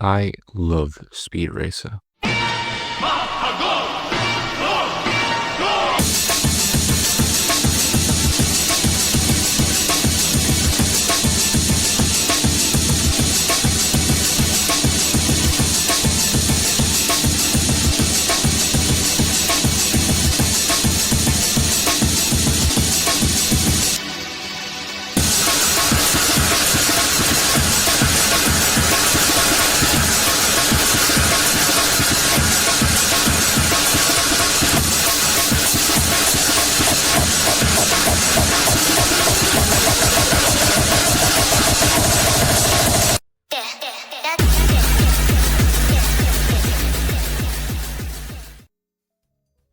I love Speed Racer.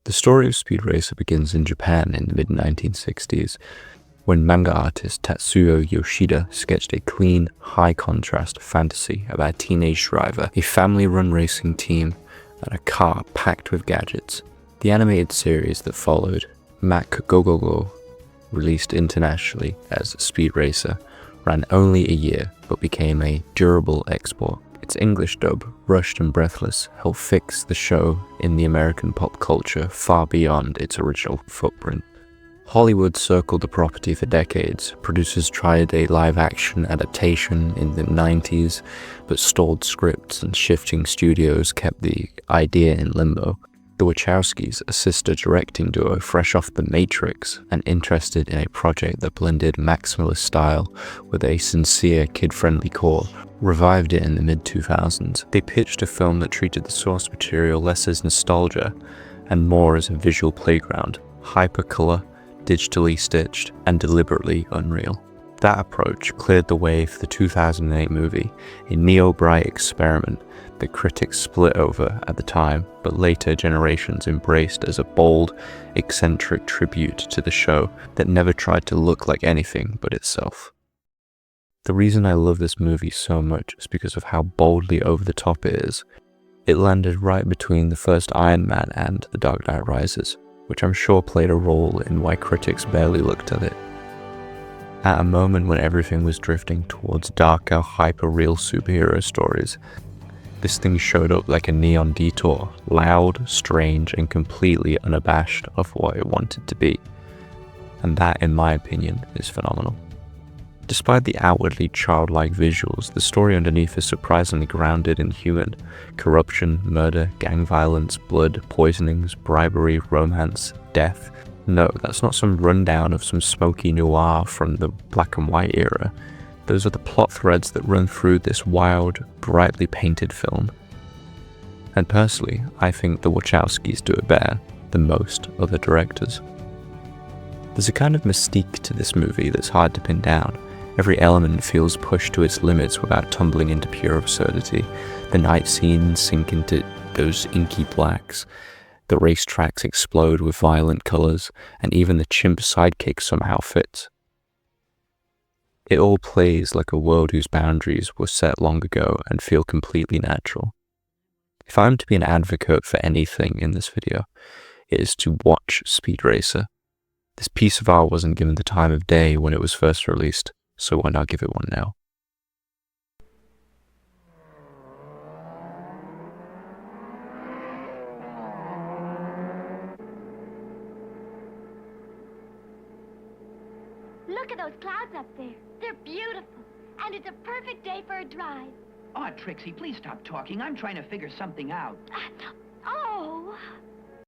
The story of Speed Racer begins in Japan in the mid-1960s, when manga artist Tatsuo Yoshida sketched a clean, high-contrast fantasy about a teenage driver, a family-run racing team, and a car packed with gadgets. The animated series that followed, Mac Go-Go-Go, released internationally as Speed Racer, ran only a year but became a durable export. Its English dub, Rushed and Breathless, helped fix the show in the American pop culture far beyond its original footprint. Hollywood circled the property for decades. Producers tried a live-action adaptation in the 90s, but stalled scripts and shifting studios kept the idea in limbo. The Wachowskis, a sister directing duo fresh off The Matrix and interested in a project that blended maximalist style with a sincere, kid-friendly core, revived it in the mid-2000s. They pitched a film that treated the source material less as nostalgia and more as a visual playground, hypercolor, digitally stitched, and deliberately unreal. That approach cleared the way for the 2008 movie, a neo-bright experiment that critics split over at the time, but later generations embraced as a bold, eccentric tribute to the show that never tried to look like anything but itself. The reason I love this movie so much is because of how boldly over the top it is. It landed right between the first Iron Man and The Dark Knight Rises, which I'm sure played a role in why critics barely looked at it. At a moment when everything was drifting towards darker, hyper-real superhero stories, this thing showed up like a neon detour, loud, strange, and completely unabashed of what it wanted to be. And that, in my opinion, is phenomenal. Despite the outwardly childlike visuals, the story underneath is surprisingly grounded and human. Corruption, murder, gang violence, blood, poisonings, bribery, romance, death. No, that's not some rundown of some smoky noir from the black and white era. Those are the plot threads that run through this wild, brightly painted film. And personally, I think the Wachowskis do it better than most other directors. There's a kind of mystique to this movie that's hard to pin down. Every element feels pushed to its limits without tumbling into pure absurdity. The night scenes sink into those inky blacks. The racetracks explode with violent colors, and even the chimp sidekick somehow fits. It all plays like a world whose boundaries were set long ago and feel completely natural. If I'm to be an advocate for anything in this video, it is to watch Speed Racer. This piece of art wasn't given the time of day when it was first released, so why not give it one now? Look at those clouds up there. They're beautiful. And it's a perfect day for a drive. Oh, Trixie, please stop talking. I'm trying to figure something out. Oh.